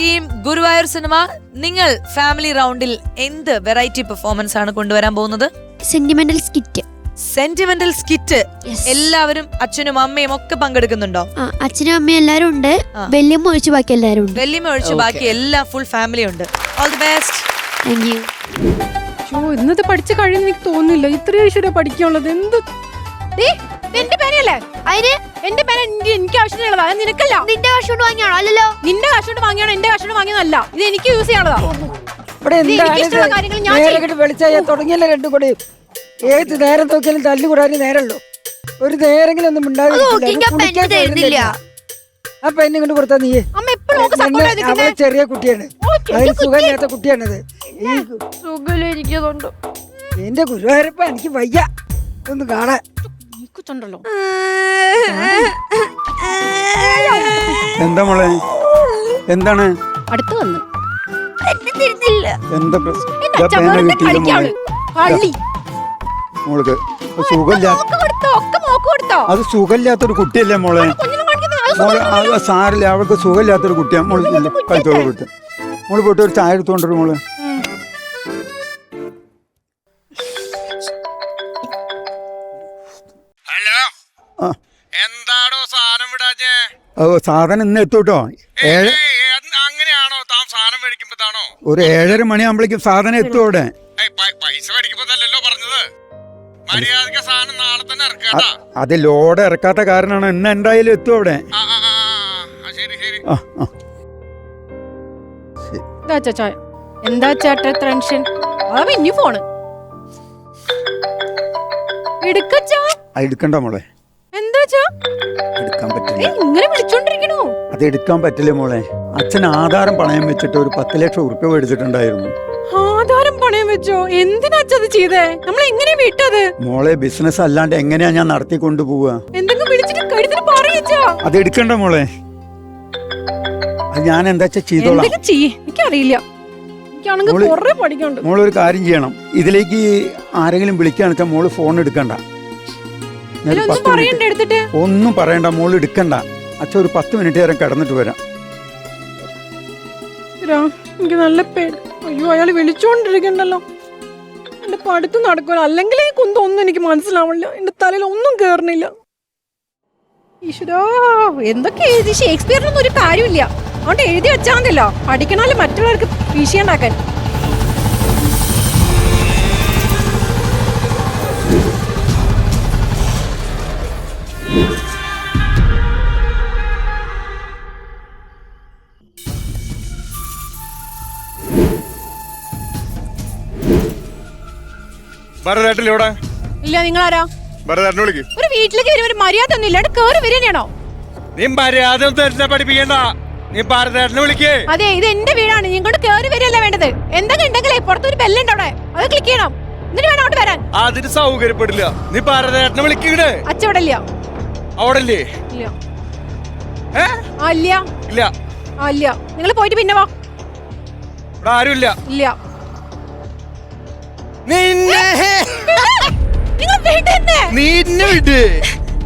Team Guruvayur cinema, നിങ്ങൾ family റൗണ്ടിൽ എന്ത് വെറൈറ്റി പെർഫോമൻസ് ആണ് കൊണ്ടുവരാൻ പോകുന്നത്? Sentimental skit. Sentimental skit. എല്ലാവരും അച്ഛനും അമ്മയും ഒക്കെ പങ്കെടുക്കുന്നുണ്ടോ? അച്ഛനും അമ്മയും എല്ലാരും ഉണ്ട്, വല്യമ്മ ഒഴിച്ച് ബാക്കി എല്ലാരും ഉണ്ട്. വല്യമ്മ ഒഴിച്ച് ബാക്കി എല്ലാ ഫുൾ ഫാമിലി ഉണ്ട്. All the best. Thank you. ഇന്നത് പഠിച്ചു കഴിയുന്ന എനിക്ക് തോന്നുന്നില്ല. ഇത്രയും ഈശ്വര പഠിക്കാനുള്ളത് എന്ത്? എന്റെ പേനയല്ലേ അതിന്? എന്റെ പേന എനിക്ക് ആവശ്യമുള്ളതാ, നിനക്കല്ല. നിന്റെ കാശ് കൊണ്ട് വാങ്ങിയാണോ? അല്ലല്ലോ, നിന്റെ കാശ് കൊണ്ട് വാങ്ങിയാണോ? എന്റെ കാശ് കൊണ്ട് വാങ്ങിയതല്ല. ഇത് എനിക്ക് യൂസ് ചെയ്യാനുള്ളതാ. തുടങ്ങിയല്ലേ രണ്ടും കൂടി. ഏത് നേരം നോക്കിയാലും തല്ലുകൂടാനും നേരമുള്ളൂ. ഒരു നേരെങ്കിലും ഒന്നും ഉണ്ടാവില്ല. ആ പെണ്ണ് കൊണ്ട് കൊടുത്താ നീ അവളെ ചെറിയ കുട്ടിയാണ്, അതിന് സുഖമില്ലാത്ത കുട്ടിയാണത്. എന്റെ ഗുരുവായൂരപ്പ എനിക്ക് വയ്യ ഒന്ന് കാണാൻ. എന്താ മോളെ, എന്താണ് അടുത്ത് വന്ന് എന്താ മോൾക്ക് അത് സുഖമില്ലാത്തൊരു കുട്ടിയല്ലേ മോളെ? മോളെ സാറില്ല, അവൾക്ക് സുഖമില്ലാത്തൊരു കുട്ടിയാണ്. മോള് കഴിച്ചോളൂ പോയിട്ട്. മോള് പോയിട്ട് ഒരു ചായ എടുത്തോണ്ടൊരു മോള്. എന്താടോ സാധനം വിടാഞ്ഞേ? സാധനം ഇന്ന് എത്തൂട്ടോ. അങ്ങനെയാണോ താൻ സാധനം മേടിക്കുമ്പോഴാണോ? ഒരു 7:30 മണിയാകുമ്പോഴേക്കും സാധനം എത്തും അവിടെ. പൈസ മേടിക്കുമ്പോഴല്ലോ പറഞ്ഞത്. മര്യാദക്ക് സാധനം നാളെ തന്നെ ഇറക്കാട്ടാ. അത് ലോഡ് ഇറക്കാത്ത കാരണമാണ്. ഇന്ന് എന്തായാലും എത്തും അവിടെ. എന്താ ചേട്ടാ ടെൻഷൻ? ഇനി ഫോണ് എടുക്കണ്ട മോളെ. എടുക്കാൻ പറ്റില്ല. ഇങ്ങനെ വിളിച്ചോണ്ടിരിക്കണോ? അത് എടുക്കാൻ പറ്റില്ല മോളെ. അച്ഛൻ ആധാരം പണയം വെച്ചിട്ട് ഒരു 10 ലക്ഷം ഉറുപ്പ്യ മേടിച്ചിട്ടുണ്ടായിരുന്നു. ആധാരം പണയം വെച്ചോ? എന്തിനാ അച്ഛത് ചെയ്തേ? നമ്മൾ എങ്ങനെ വിട്ടത്? മോളെ ബിസിനസ് അല്ലാണ്ട് എങ്ങനെയാ ഞാൻ നടത്തി കൊണ്ടുപോവാ? എന്തെങ്കിലും വിളിച്ചിട്ട് കഴുത്തിന് പറയച്ചാ. അത് എടുക്കണ്ട മോളെ. അത് ഞാൻ എന്താ ചെയ്തോളാം. എനിക്കറിയില്ല. മോളൊരു കാര്യം ചെയ്യണം. ഇതിലേക്ക് ആരെങ്കിലും വിളിക്കാന്ന് വെച്ചാൽ മോള് ഫോൺ എടുക്കണ്ട. ഒന്നും പറയണ്ട, മോള് എടുക്കണ്ട. അച്ഛൻ ഒരു 10 മിനിറ്റ് നേരം കിടന്നിട്ട് വരാം. എനിക്ക് നല്ല പേര്. അയ്യോ, അയാള് വിളിച്ചോണ്ടിരിക്കണ്ടല്ലോ. എന്റെ പഠിത്തം നടക്കൂല. അല്ലെങ്കിൽ ഈ കുന്തൊന്നും എനിക്ക് മനസ്സിലാവില്ല. എന്റെ തലയിൽ ഒന്നും കേറണില്ല. ഈശ്വരാ, എന്തൊക്കെ എഴുതി? ഷേക്സ്പിയറിനൊന്നും ഒരു കാര്യമില്ല. അതുകൊണ്ട് എഴുതി വെച്ചാൽ മതിയല്ലോ, പഠിക്കണമല്ലോ മറ്റുള്ളവർക്ക് വിഷയണ്ടാക്കാൻ. ഇല്ല, നിങ്ങളാരാ? ഒരു വീട്ടിലേക്ക് വരും, ഒരു മര്യാദ ഒന്നും ഇല്ലാണ്ട് കേറി വരികയാണോ? നീ മര്യാദ പഠിപ്പിക്കണ്ട. നീ ഭാരതേട്ടനെ വിളിക്കേ. അതെ, ഇത് എന്റെ വീടാണ്. ഇങ്ങോട്ട് കേറി വരികയല്ല വേണ്ടത്. എന്തെങ്കിലും ഉണ്ടെങ്കിലേ പുറത്തൊരു ബെല്ലുണ്ട് അവിടെ, അത് ക്ലിക്ക് ചെയ്യണം. എന്നിട്ട് വേണം അങ്ങോട്ട് വരാൻ. അതിന് സൗകര്യപ്പെടില്ല. നീ ഭാരതേട്ടനെ വിളിക്കേ. അച്ഛൻ അവിടെ ഇല്ല. അവിടെ ഇല്ലേ? ഇല്ല. ഇല്ല. ഇല്ല. ഇല്ല. നിങ്ങൾ പോയിട്ട് പിന്നെ വാ. ഇവിടെ ആരുമില്ല. ഇല്ല. നിന്നെ വിട്.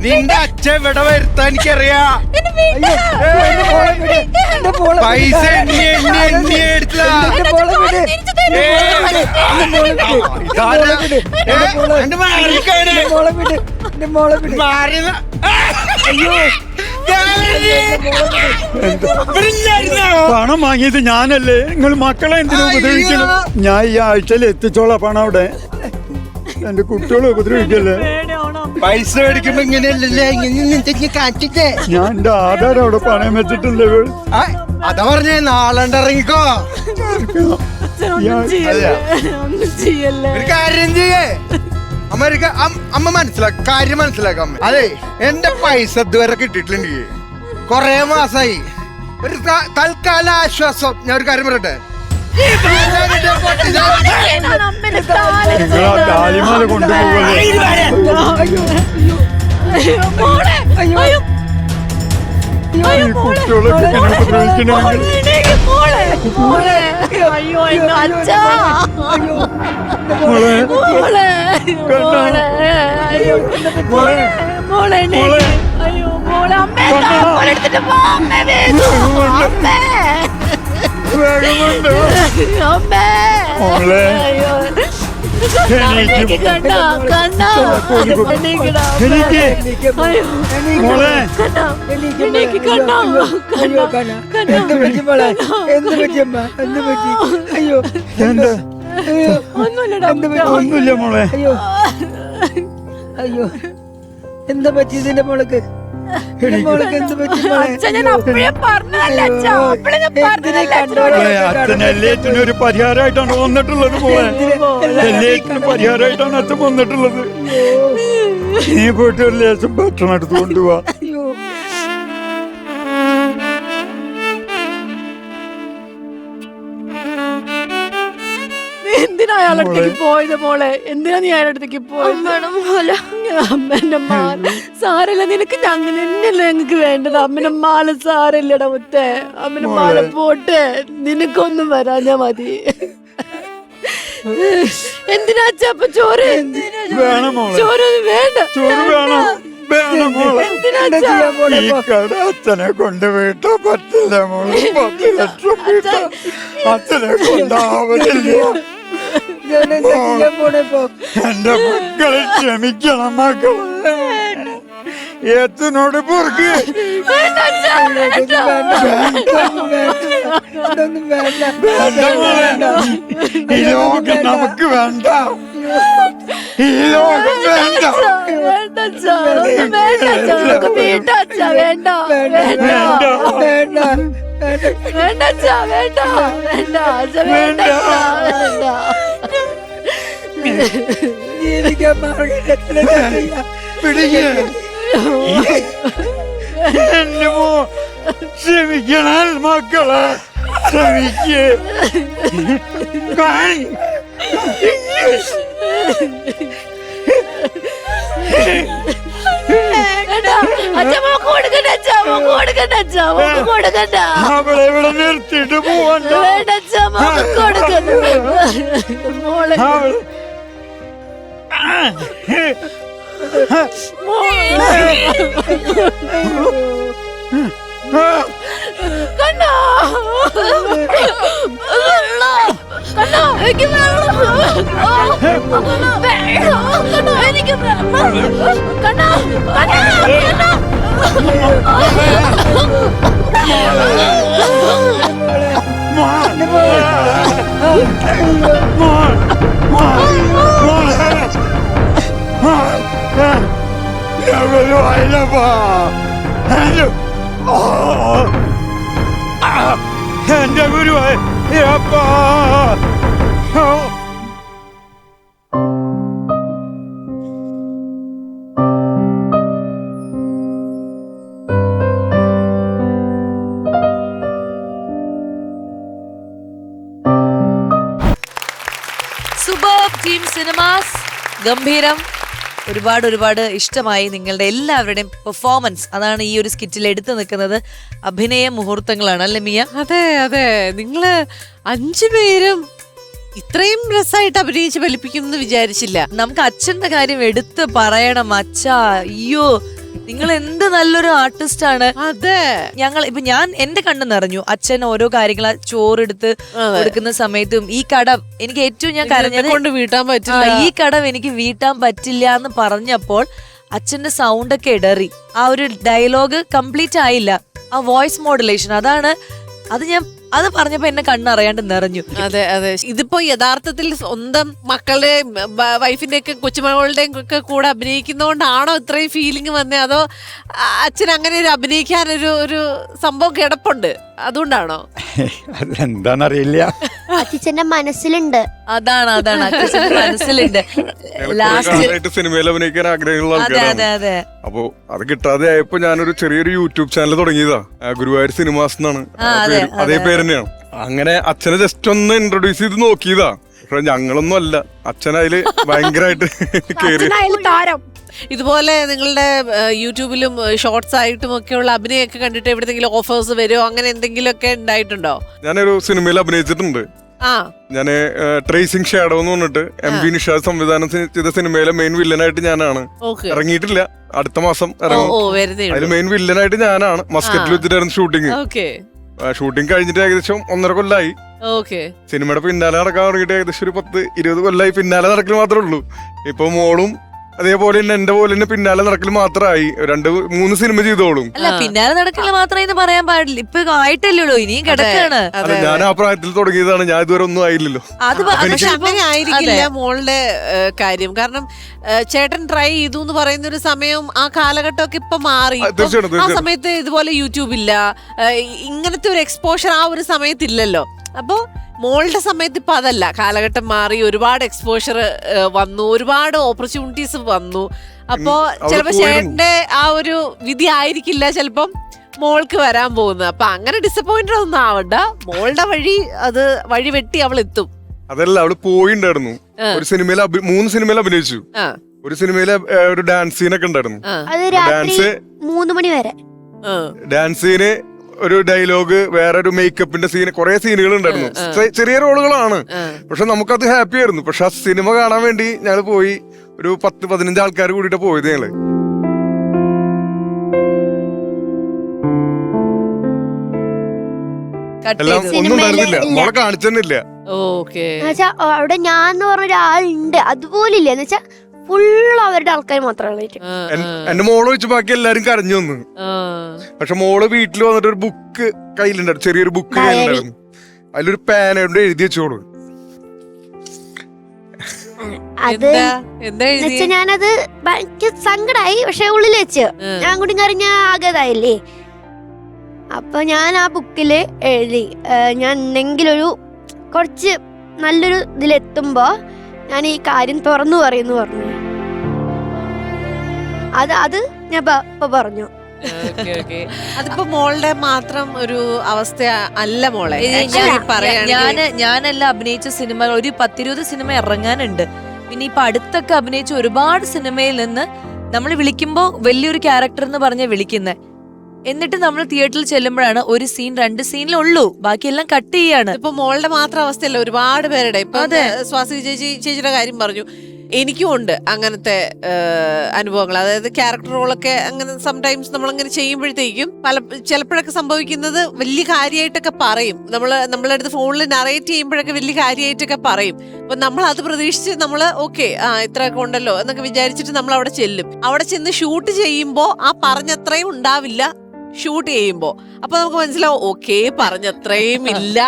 നിന്റെ അച്ഛൻ ഇവിടെ വരുത്താൻ എനിക്കറിയാ. പൈസ പണം വാങ്ങിയത് ഞാനല്ലേ? നിങ്ങൾ മക്കളെ എന്തിനാ ഉപദ്രവിക്കണം? ഞാൻ ഈ ആഴ്ചയിൽ എത്തിച്ചോളാം പണം അവിടെ. എന്റെ കുട്ടികളെ ഉപദ്രവിക്കല്ലേ? പൈസ മേടിക്കുമ്പോ ഇങ്ങനെയല്ലേ? ഞാൻ എന്റെ ആധാരം അവിടെ പണയം വെച്ചിട്ടില്ലേ? അതാ പറഞ്ഞേ, നാളെ ഇറങ്ങിക്കോ. ഒരു കാര്യം ചെയ്യേ, അമ്മ കാര്യം മനസ്സിലാക്കാം. അതെ, എന്റെ പൈസ ഇതുവരെ കിട്ടിയിട്ടില്ലെങ്കിൽ കൊറേ മാസായി. ഒരു തൽക്കാല ആശ്വാസം. ഞാൻ ഒരു കാര്യം പറയട്ടെ, താലിമാല കൊണ്ടുപോകല്ലേ? കുട്ടികളൊക്കെ വേഗമുണ്ട് അമ്മേ മോളെ എനിക്ക് കണ്ണാ കണ്ണാ എനിക്ക് മോളെ എനിക്ക് കണ്ണാ എന്ത് പറ്റി മോളെ? എന്ത് പറ്റിയമ്മ? എന്ത് പറ്റി? അയ്യോ എന്താ എന്ത് പറ്റി? ഒന്നുമില്ല മോളെ. അയ്യോ അയ്യോ എന്താ പറ്റി ഇതിന്റെ മോൾക്ക്? മോൾക്ക് എന്ത് പറ്റി മോളെ? ഞാൻ അപ്പഴേ പറഞ്ഞതല്ലേ അച്ഛാ, അപ്പഴേ ഞാൻ പറഞ്ഞതല്ലേ മോളെ അച്ഛൻ എല്ലാറ്റിനും ഒരു പരിഹാരമായിട്ടാണ് വന്നിട്ടുള്ളത് മോളെ. എല്ലാറ്റിനും പരിഹാരമായിട്ടാണ് അച്ഛൻ വന്നിട്ടുള്ളത്. നീ പോയിട്ട് ഒരു ലേശം ഭക്ഷണം എടുത്ത് കൊണ്ടുപോവാ. അയ്യോ എന്തിനാ അയാളടുത്തേക്ക് പോയത് മോളെ? എന്തിനാ നീ അയാളടുത്തേക്ക് പോയത്? അമ്മേന്റെ മാല സാരല്ല, നിനക്ക് അങ്ങനെ തന്നെയല്ലേ ഞങ്ങക്ക് വേണ്ടത്. അമ്മന്റെ മാല സാരല്ലടാ മുത്തേ, അമ്മന്റെ മാല പോട്ടെ, നിനക്കൊന്നും വരാഞ്ഞാ മതി. എന്തിനാ അച്ഛാ അപ്പൊ ചോറ്? വേണം മോളെ, ചോറൊന്നും വേണ്ട. ചോറ് വേണം. വേണം മോളെ. എന്തിനാ എന്താ അച്ഛാ? ചെയ്യാൻ പോണെ ഈ ഇപ്പൊ? കട അച്ഛനെ കൊണ്ട് വീട്ടാ പറ്റില്ല മോളെ. 10 ലക്ഷം വീട്ടാ അച്ഛനെ കൊണ്ടാവലില്ല. ഞാനെന്താ ചെയ്യാൻ പോണെ ഇപ്പൊ? എന്റെ മക്കളെ ക്ഷമിക്കണം മക്കളെ. ഏത്തിനോട് പൊറുക്ക്. ഇതൊന്നും വേണ്ട. വേണ്ട മോളെ. ഈ ലോകം നമുക്ക് വേണ്ട. ഈ ലോകം വേണ്ട. വേണ്ട അച്ഛാ, ഒന്നും വേണ്ട അച്ഛാ, നമുക്ക് വീട്ടാ അച്ഛാ, വേണ്ട വേണ്ട വേണ്ട വേണ്ട അച്ഛാ, വേണ്ട വേണ്ട അച്ഛാ, വേണ്ട അച്ഛാ, വേണ്ട. ജീവിക്കാൻ മാർഗം പിടിക്ക്. എന്റെ മോ ക്ഷമിക്കണം മക്കളെ, ക്ഷമിക്ക്. വേണ്ട അച്ഛാ, മോക്ക് കൊടുക്കണ്ട അച്ഛാ, മോക്ക് കൊടുക്കണ്ട അച്ഛാ, മോക്ക് കൊടുക്കണ്ട. അവളെ ഇവിടെ നിർത്തിയിട്ട് പോവണ്ട. വേണ്ട അച്ഛാ, മോക്ക് കൊടുക്കണ്ട. മോളെ അവള് കണ്ണാ, വെള്ളം. കണ്ണാ, എനിക്ക് വെള്ളം. കണ്ണാ, എനിക്ക് വെള്ളം. കണ്ണാ, കണ്ണാ, കണ്ണാ. എന്റെ ഗുരുവായ സൂപ്പർബ് ടീം സിനിമാസ്. ഗംഭീരം. ഒരുപാട് ഇഷ്ടമായി നിങ്ങളുടെ എല്ലാവരുടെയും പെർഫോമൻസ്. അതാണ് ഈ ഒരു സ്കിറ്റിൽ എടുത്തു നിൽക്കുന്നത്. അഭിനയ മുഹൂർത്തങ്ങളാണ് അല്ലേ മിയ? അതെ അതെ, നിങ്ങള് 5 പേരും ഇത്രയും രസമായിട്ട് അഭിനയിച്ച് ഫലിപ്പിക്കും എന്ന് വിചാരിച്ചില്ല. നമുക്ക് അച്ഛന്റെ കാര്യം എടുത്ത് പറയണം. അച്ഛാ, അയ്യോ, നിങ്ങൾ എന്ത് നല്ലൊരു ആർട്ടിസ്റ്റ് ആണ്. അതെ, ഞാൻ എന്റെ കണ്ണ് നിറഞ്ഞു. അച്ഛൻ ഓരോ കാര്യങ്ങൾ ചോറെടുത്ത് കൊടുക്കുന്ന സമയത്തും ഈ കടം എനിക്ക് ഏറ്റവും ഞാൻ കരഞ്ഞത് കൊണ്ട് വീട്ടാൻ പറ്റില്ല. ഈ കടം എനിക്ക് വീട്ടാൻ പറ്റില്ല എന്ന് പറഞ്ഞപ്പോൾ അച്ഛന്റെ സൗണ്ട് ഒക്കെ ഇടറി. ആ ഒരു ഡയലോഗ് കംപ്ലീറ്റ് ആയില്ല. ആ വോയിസ് മോഡുലേഷൻ അത് പറഞ്ഞപ്പോ എന്നെ കണ്ണറിയാണ്ട് നിറഞ്ഞു. അതെ അതെ, ഇതിപ്പോ യഥാർത്ഥത്തിൽ സ്വന്തം മക്കളുടെയും വൈഫിന്റെ ഒക്കെ കൊച്ചുമകളുടെയും ഒക്കെ കൂടെ അഭിനയിക്കുന്നോണ്ടാണോ ഇത്രയും ഫീലിംഗ് വന്നേ, അതോ അച്ഛൻ അങ്ങനെ ഒരു അഭിനയിക്കാനൊരു സംഭവം കിടപ്പുണ്ട് അതുകൊണ്ടാണോ? അതെന്താന്നറിയില്ല. അച്ഛന്റെ മനസ്സിലുണ്ട്. അതാണ് അച്ഛന്റെ മനസ്സിലുണ്ട്. ലാസ്റ്റ് സിനിമയിൽ അഭിനയിക്കാൻ ആഗ്രഹമുള്ള അതെ ആൾക്കാരാണ്. അതെ അപ്പൊ അത് കിട്ടാതെ ആയപ്പോ ഞാനൊരു ചെറിയൊരു യൂട്യൂബ് ചാനൽ തുടങ്ങിയതാ. ഗുരുവായൂർ സിനിമാസ് എന്നാണ് അതേ പേര് തന്നെയാണ്. അങ്ങനെ അച്ഛനെ ജസ്റ്റ് ഒന്ന് ഇൻട്രൊഡ്യൂസ് ചെയ്ത് നോക്കിയതാ. പക്ഷെ ഞങ്ങളൊന്നും അല്ല, അച്ഛൻ അതില് ഭയങ്കരമായിട്ട് കേറി. താരം ഇതുപോലെ നിങ്ങളുടെ യൂട്യൂബിലും ഷോർട്സ് ആയിട്ടും ഒക്കെയുള്ള അഭിനയമൊക്കെ കണ്ടിട്ട് എവിടെയെങ്കിലും ഓഫേഴ്സ് വരുമോ, അങ്ങനെ എന്തെങ്കിലും ഒക്കെ ഉണ്ടായിട്ടുണ്ടോ? ഞാനൊരു സിനിമയിൽ അഭിനയിച്ചിട്ടുണ്ട്. ഞാന് ട്രേസിംഗ് ഷാഡോ എന്ന് പറഞ്ഞിട്ട് MV നിഷാദ് സംവിധാനം ചെയ്ത സിനിമയിലെ മെയിൻ വില്ലനായിട്ട് ഞാനാണ്. ഇറങ്ങിയിട്ടില്ല, അടുത്ത മാസം ഇറങ്ങും. അതിൽ മെയിൻ വില്ലനായിട്ട് ഞാനാണ്. മസ്കറ്റിൽ വെച്ചിട്ടായിരുന്നു ഷൂട്ടിങ്. ഷൂട്ടിംഗ് കഴിഞ്ഞിട്ട് ഏകദേശം 1.5 കൊല്ലമായി. ഓക്കെ. സിനിമയുടെ പിന്നാലെ നടക്കാൻ തുടങ്ങിയിട്ട് ഏകദേശം ഒരു 10-20 കൊല്ലമായി പിന്നാലെ നടക്കൽ മാത്രമേ ഉള്ളൂ. ഇപ്പൊ മോളും അതേപോലെ തന്നെ എന്റെ പോലെ തന്നെ പിന്നാലെ നടക്കൽ മാത്രമായി. 2-3 സിനിമ ചെയ്തോളും. അല്ല പിന്നാലെ നടക്കില്ല മാത്രമേ പറയാൻ പാടില്ല. ഇപ്പൊ ആയിട്ടല്ലേ ഉള്ളൂ, ഇനിയും കിടക്കാണ്. അല്ല ഞാൻ ആ പ്രായത്തിൽ തുടങ്ങിയതാണ്, ഞാൻ ഇതുവരെ ഒന്നും ആയില്ലല്ലോ. അത് പക്ഷെ അങ്ങനെ ആയിരിക്കില്ല മോളുടെ കാര്യം. കാരണം ചേട്ടൻ ട്രൈ ചെയ്തു എന്ന് പറയുന്ന ഒരു സമയം ആ കാലഘട്ടമൊക്കെ ഇപ്പൊ മാറി. ആ സമയത്ത് ഇതുപോലെ യൂട്യൂബ് ഇല്ല, ഇങ്ങനത്തെ ഒരു എക്സ്പോഷർ ആ ഒരു സമയത്ത് ഇല്ലല്ലോ. അപ്പൊ മോളുടെ സമയത്ത് ഇപ്പൊ അതല്ല, കാലഘട്ടം മാറി, ഒരുപാട് എക്സ്പോഷർ വന്നു, ഒരുപാട് ഓപ്പർച്യൂണിറ്റീസ് വന്നു. അപ്പോ ചിലപ്പോ ചേട്ടന്റെ ആ ഒരു വിധി ആയിരിക്കില്ല ചിലപ്പം മോൾക്ക് വരാൻ പോകുന്നത്. അപ്പൊ അങ്ങനെ ഡിസപ്പോയിന്റഡ് ഒന്നും ആവണ്ട, മോളുടെ വഴി വെട്ടി അവൾ എത്തും. അതല്ല, അവള് പോയിണ്ടായിരുന്നു ഒരു സിനിമയിൽ, 3 സിനിമയിൽ അഭിനയിച്ചു. ഒരു സിനിമയില് ഒരു ഡാൻസ് സീനൊക്കെ ഉണ്ടായിരുന്നു. അത് രാത്രി 3 മണി വരെ. ഡാൻസ് സീന്, ഒരു ഡയലോഗ്, വേറെ ഒരു മേക്കപ്പിന്റെ സീന്, കുറെ സീനുകൾ ഉണ്ടായിരുന്നു. ചെറിയ റോളുകളാണ്, പക്ഷെ നമുക്കത് ഹാപ്പി ആയിരുന്നു. പക്ഷെ ആ സിനിമ കാണാൻ വേണ്ടി ഞങ്ങൾ പോയി, ഒരു 10-15 ആൾക്കാർ കൂടിയിട്ട് പോയത് ഞങ്ങള്. എല്ലാം ഒന്നും ഉണ്ടായിരുന്നില്ല, മോളെ കാണിച്ചെന്നില്ല. അവിടെ ഞാൻ പറഞ്ഞ ഒരാളുണ്ട്, അതുപോലില്ല. എന്ന് വെച്ചാ ഫുള്ള് അവരുടെ ആൾക്കാർ മാത്രമാണ്. എന്റെ മോള് വെച്ച് ബാക്കി എല്ലാരും കരഞ്ഞു വന്നു. പക്ഷെ മോള് വീട്ടിൽ വന്നിട്ട് ഒരു ബുക്ക് കയ്യിലുണ്ടായിരുന്നു, ചെറിയൊരു ബുക്ക് കയ്യിലുണ്ടായിരുന്നു. അതിലൊരു പേനയോട് എഴുതി വെച്ചോളൂ. അത് ഞാനത് ഭയങ്കര സങ്കടായി. പക്ഷെ ഉള്ളിൽ വെച്ച് ഞാൻ കൂടി കറിഞ്ഞ ആകതായില്ലേ. അപ്പൊ ഞാൻ ആ ബുക്കില് എഴുതി, ഞാൻ എന്തെങ്കിലും കുറച്ച് നല്ലൊരു ഇതിലെത്തുമ്പോ ഞാൻ ഈ കാര്യം തുറന്നു പറയുന്നു പറഞ്ഞു. അത് ഞാൻ ഇപ്പൊ പറഞ്ഞു. അതിപ്പോ മോളുടെ മാത്രം ഒരു അവസ്ഥ അല്ല മോളെ. ഞാനെല്ലാം അഭിനയിച്ച സിനിമകൾ ഒരു 10-20 സിനിമ ഇറങ്ങാനുണ്ട്. പിന്നെ ഇപ്പൊ അടുത്തൊക്കെ അഭിനയിച്ച ഒരുപാട് സിനിമയിൽ നിന്ന് നമ്മൾ വിളിക്കുമ്പോ വലിയൊരു ക്യാരക്ടർ എന്ന് പറഞ്ഞാൽ വിളിക്കുന്നത്. എന്നിട്ട് നമ്മൾ തിയേറ്ററിൽ ചെല്ലുമ്പോഴാണ് 1 സീൻ 2 സീനിലുള്ളൂ, ബാക്കിയെല്ലാം കട്ട് ചെയ്യാണ്. ഇപ്പൊ മോളുടെ മാത്രം അവസ്ഥയല്ല, ഒരുപാട് പേരുടെ. ഇപ്പൊ സ്വാസി ചേച്ചിയുടെ കാര്യം പറഞ്ഞു, എനിക്കും ഉണ്ട് അങ്ങനത്തെ അനുഭവങ്ങൾ. അതായത് ക്യാരക്ടർ റോളൊക്കെ അങ്ങനെ സംടൈംസ് നമ്മളങ്ങനെ ചെയ്യുമ്പോഴത്തേക്കും ചിലപ്പോഴൊക്കെ സംഭവിക്കുന്നത് വലിയ കാര്യമായിട്ടൊക്കെ പറയും. നമ്മളെ അടുത്ത് ഫോണിൽ നറേറ്റ് ചെയ്യുമ്പോഴൊക്കെ വലിയ കാര്യമായിട്ടൊക്കെ പറയും. അപ്പൊ നമ്മൾ അത് പ്രതീക്ഷിച്ച് നമ്മള് ഓക്കെ ഇത്രയൊക്കെ ഉണ്ടല്ലോ എന്നൊക്കെ വിചാരിച്ചിട്ട് നമ്മൾ അവിടെ ചെല്ലും. അവിടെ ചെന്ന് ഷൂട്ട് ചെയ്യുമ്പോ ആ പറഞ്ഞത്രയും ഉണ്ടാവില്ല ഷൂട്ട് ചെയ്യുമ്പോ. അപ്പൊ നമുക്ക് മനസ്സിലാവും ഓക്കെ പറഞ്ഞത്രയും ഇല്ല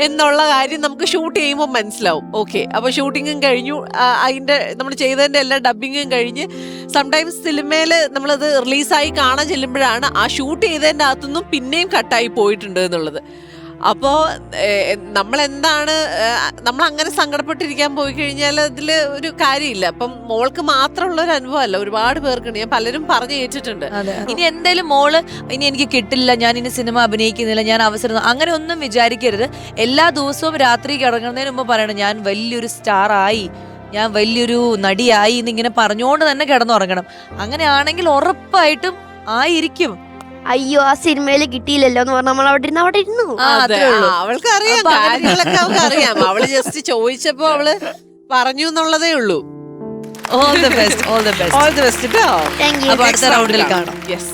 എന്നുള്ള കാര്യം നമുക്ക് ഷൂട്ട് ചെയ്യുമ്പോൾ മനസ്സിലാവും. ഓക്കെ അപ്പൊ ഷൂട്ടിങ്ങും കഴിഞ്ഞു, അതിന്റെ നമ്മൾ ചെയ്തതിന്റെ എല്ലാ ഡബിങ്ങും കഴിഞ്ഞ് സംടൈംസ് സിനിമയില് നമ്മളത് റിലീസായി കാണാൻ ചെല്ലുമ്പോഴാണ് ആ ഷൂട്ട് ചെയ്തതിന്റെ അകത്തുനിന്നും പിന്നെയും കട്ടായി പോയിട്ടുണ്ട് എന്നുള്ളത്. അപ്പോ നമ്മൾ അങ്ങനെ സങ്കടപ്പെട്ടിരിക്കാൻ പോയി കഴിഞ്ഞാൽ അതില് ഒരു കാര്യമില്ല. അപ്പം മോൾക്ക് മാത്രമുള്ള ഒരു അനുഭവമല്ല, ഒരുപാട് പേർക്കുണ്ട്. ഞാൻ പലരും പറഞ്ഞു കേട്ടിട്ടുണ്ട്. ഇനി എന്തായാലും മോള് ഇനി എനിക്ക് കിട്ടില്ല, ഞാൻ ഇനി സിനിമ അഭിനയിക്കുന്നില്ല, ഞാൻ അവസരം, അങ്ങനെ ഒന്നും വിചാരിക്കരുത്. എല്ലാ ദിവസവും രാത്രി കിടക്കുന്നതിന് മുമ്പ് പറയണം ഞാൻ വലിയൊരു സ്റ്റാർ ആയി, ഞാൻ വലിയൊരു നടിയായി എന്നിങ്ങനെ പറഞ്ഞുകൊണ്ട് തന്നെ കിടന്നുറങ്ങണം. അങ്ങനെയാണെങ്കിൽ ഉറപ്പായിട്ടും ആയിരിക്കും. അയ്യോ ആ സിനിമയില് കിട്ടിയില്ലല്ലോ എന്ന് പറഞ്ഞാൽ നമ്മൾ അവിടെ ഇരുന്നു. അവൾക്ക് അറിയാം, കാര്യങ്ങളൊക്കെ അവൾക്ക് അറിയാം. അവള് ജസ്റ്റ് ചോദിച്ചപ്പോ അവള് പറഞ്ഞു എന്നുള്ളതേ ഉള്ളൂ. All the best. Thank you. അടുത്ത റൗണ്ടിൽ കാണാം. യെസ്.